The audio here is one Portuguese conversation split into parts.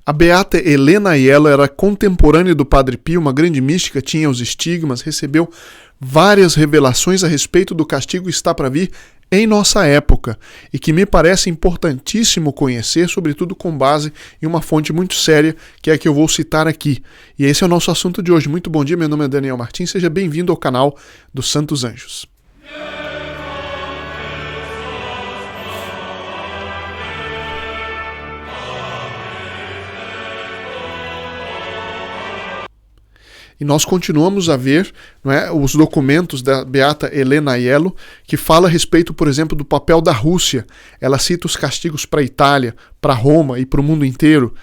A beata Helena Aiello era contemporânea do Padre Pio, uma grande mística, tinha os estigmas, recebeu várias revelações a respeito do castigo que está para vir em nossa época e que me parece importantíssimo conhecer, sobretudo com base em uma fonte muito séria, que é a que eu vou citar aqui. E esse é o nosso assunto de hoje. Muito bom dia, meu nome é Daniel Martins, seja bem-vindo ao canal dos Santos Anjos. E nós continuamos a ver, não é, os documentos da beata Helena Aiello, que fala a respeito, por exemplo, do papel da Rússia. Ela cita os castigos para a Itália, para Roma e para o mundo inteiro.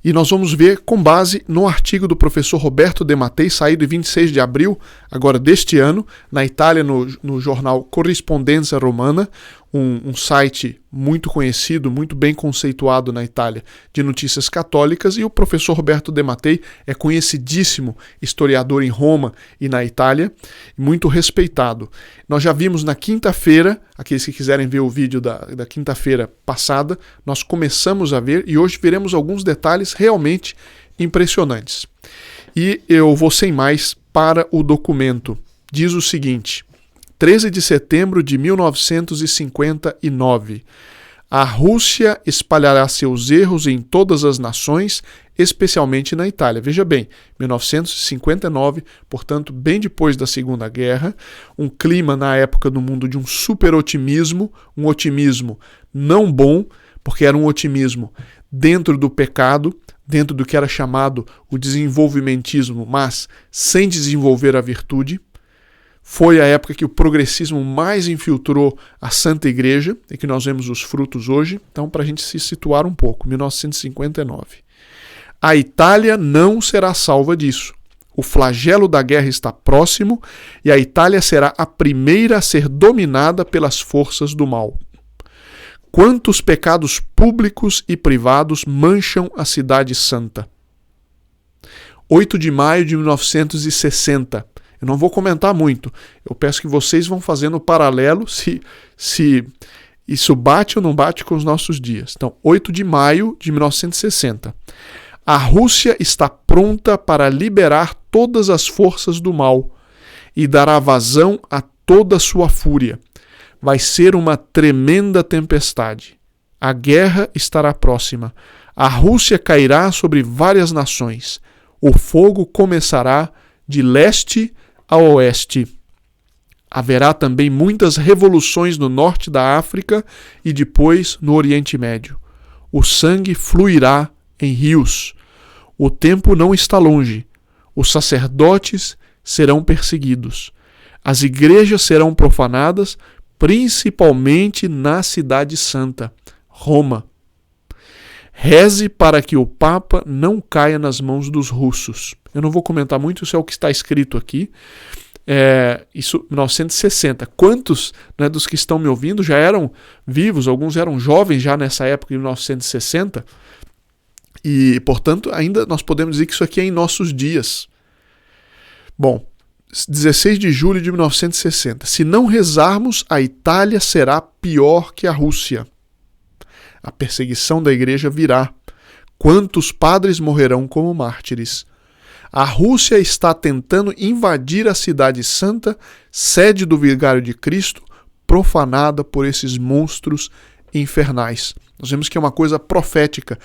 E nós vamos ver com base no artigo do professor Roberto De Mattei, saído em 26 de abril, agora deste ano, na Itália, no jornal Corrispondenza Romana, um site muito conhecido, muito bem conceituado na Itália, de notícias católicas, e o professor Roberto De Mattei é conhecidíssimo historiador em Roma e na Itália, muito respeitado. Nós já vimos na quinta-feira, aqueles que quiserem ver o vídeo da quinta-feira passada, nós começamos a ver e hoje veremos alguns detalhes realmente impressionantes. E eu vou sem mais para o documento. Diz o seguinte: 13 de setembro de 1959. A Rússia espalhará seus erros em todas as nações, especialmente na Itália. Veja bem, 1959, portanto, bem depois da Segunda Guerra, um clima na época no mundo de um super otimismo, um otimismo não bom, porque era um otimismo dentro do pecado, dentro do que era chamado o desenvolvimentismo, mas sem desenvolver a virtude. Foi a época que o progressismo mais infiltrou a Santa Igreja e que nós vemos os frutos hoje. Então, para a gente se situar um pouco, 1959. A Itália não será salva disso. O flagelo da guerra está próximo e a Itália será a primeira a ser dominada pelas forças do mal. Quantos pecados públicos e privados mancham a cidade santa? 8 de maio de 1960. Eu não vou comentar muito. Eu peço que vocês vão fazendo o paralelo se isso bate ou não bate com os nossos dias. Então, 8 de maio de 1960. A Rússia está pronta para liberar todas as forças do mal e dará vazão a toda a sua fúria. Vai ser uma tremenda tempestade. A guerra estará próxima. A Rússia cairá sobre várias nações. O fogo começará de leste a oeste. Haverá também muitas revoluções no norte da África e depois no Oriente Médio. O sangue fluirá em rios. O tempo não está longe. Os sacerdotes serão perseguidos. As igrejas serão profanadas, principalmente na cidade santa, Roma. Reze para que o Papa não caia nas mãos dos russos. Eu não vou comentar muito, isso é o que está escrito aqui. Isso 1960. Quantos, né, dos que estão me ouvindo já eram vivos? Alguns eram jovens já nessa época de 1960. E, portanto, ainda nós podemos dizer que isso aqui é em nossos dias. Bom, 16 de julho de 1960. Se não rezarmos, a Itália será pior que a Rússia. A perseguição da igreja virá. Quantos padres morrerão como mártires? A Rússia está tentando invadir a cidade santa, sede do Vigário de Cristo, profanada por esses monstros infernais. Nós vemos que é uma coisa profética.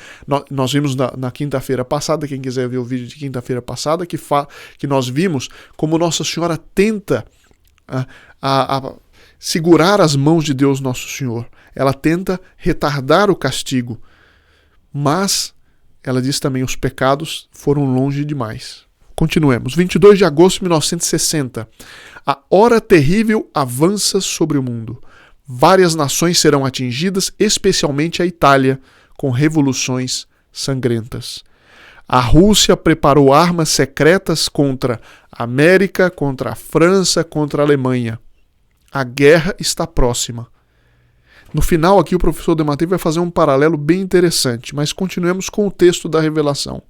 Nós vimos na quinta-feira passada, quem quiser ver o vídeo de quinta-feira passada, que nós vimos como Nossa Senhora tenta a segurar as mãos de Deus Nosso Senhor. Ela tenta retardar o castigo, mas ela diz também os pecados foram longe demais. Continuemos. 22 de agosto de 1960. A hora terrível avança sobre o mundo. Várias nações serão atingidas, especialmente a Itália, com revoluções sangrentas. A Rússia preparou armas secretas contra a América, contra a França, contra a Alemanha. A guerra está próxima. No final aqui o professor De Mattei vai fazer um paralelo bem interessante, mas continuemos com o texto da revelação.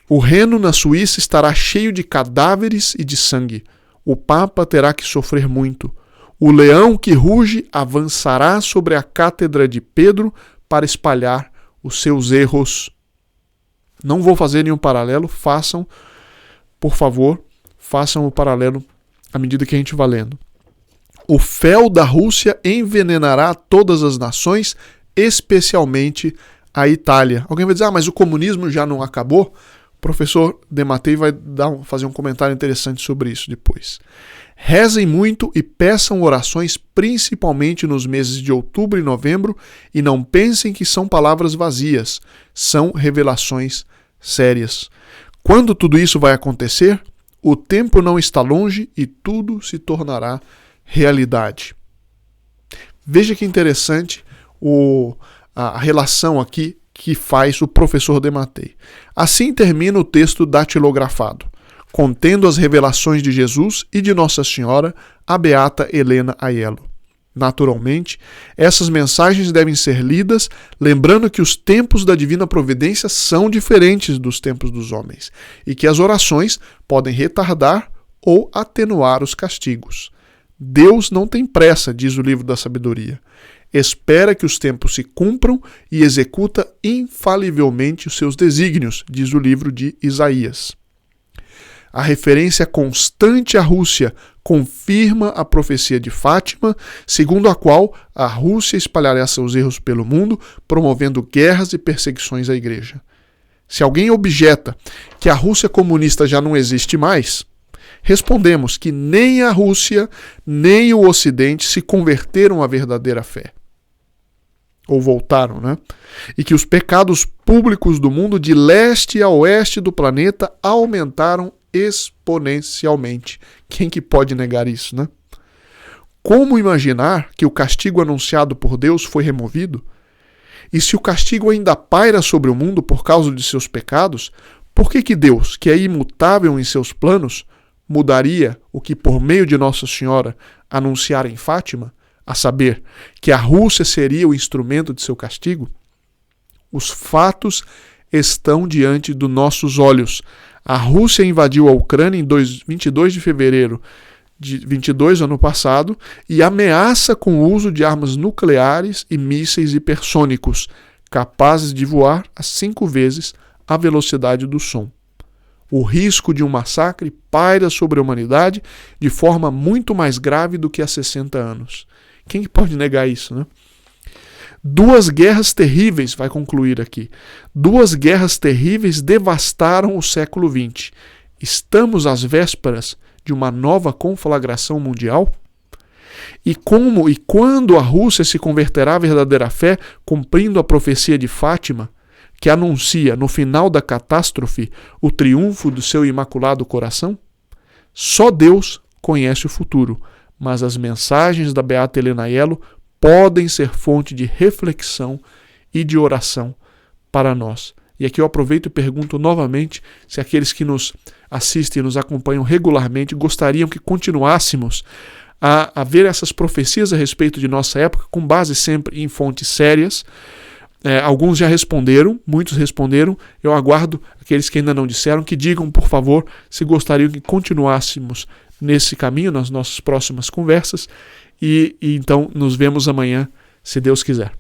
O Reno na Suíça estará cheio de cadáveres e de sangue. O Papa terá que sofrer muito. O leão que ruge avançará sobre a cátedra de Pedro para espalhar os seus erros. Não vou fazer nenhum paralelo, façam, por favor, façam o paralelo à medida que a gente vai lendo. O fel da Rússia envenenará todas as nações, especialmente a Itália. Alguém vai dizer, mas o comunismo já não acabou? O professor Dematei vai fazer um comentário interessante sobre isso depois. Rezem muito e peçam orações, principalmente nos meses de outubro e novembro, e não pensem que são palavras vazias, são revelações sérias. Quando tudo isso vai acontecer, o tempo não está longe e tudo se tornará realidade. Veja que interessante a relação aqui que faz o professor Dematei. Assim termina o texto datilografado, contendo as revelações de Jesus e de Nossa Senhora à beata Helena Aiello. Naturalmente, essas mensagens devem ser lidas, lembrando que os tempos da divina providência são diferentes dos tempos dos homens, e que as orações podem retardar ou atenuar os castigos. Deus não tem pressa, diz o livro da sabedoria. Espera que os tempos se cumpram e executa infalivelmente os seus desígnios, diz o livro de Isaías. A referência constante à Rússia confirma a profecia de Fátima, segundo a qual a Rússia espalhará seus erros pelo mundo, promovendo guerras e perseguições à Igreja. Se alguém objeta que a Rússia comunista já não existe mais, respondemos que nem a Rússia nem o Ocidente se converteram à verdadeira fé. Ou voltaram, né? E que os pecados públicos do mundo de leste a oeste do planeta aumentaram exponencialmente. Quem que pode negar isso, né? Como imaginar que o castigo anunciado por Deus foi removido? E se o castigo ainda paira sobre o mundo por causa de seus pecados, por que Deus, que é imutável em seus planos, mudaria o que por meio de Nossa Senhora anunciara em Fátima, a saber, que a Rússia seria o instrumento de seu castigo? Os fatos estão diante dos nossos olhos. A Rússia invadiu a Ucrânia em 22 de fevereiro de 22 ano passado e ameaça com o uso de armas nucleares e mísseis hipersônicos, capazes de voar a 5 vezes a velocidade do som. O risco de um massacre paira sobre a humanidade de forma muito mais grave do que há 60 anos. Quem pode negar isso, né? 2 guerras terríveis, vai concluir aqui. 2 guerras terríveis devastaram o século XX. Estamos às vésperas de uma nova conflagração mundial? E como e quando a Rússia se converterá à verdadeira fé, cumprindo a profecia de Fátima, que anuncia no final da catástrofe o triunfo do seu imaculado coração? Só Deus conhece o futuro, mas as mensagens da beata Helena Aiello podem ser fonte de reflexão e de oração para nós. E aqui eu aproveito e pergunto novamente se aqueles que nos assistem e nos acompanham regularmente gostariam que continuássemos a ver essas profecias a respeito de nossa época, com base sempre em fontes sérias. Alguns já responderam, muitos responderam. Eu aguardo aqueles que ainda não disseram, que digam, por favor, se gostariam que continuássemos nesse caminho, nas nossas próximas conversas. E então nos vemos amanhã, se Deus quiser.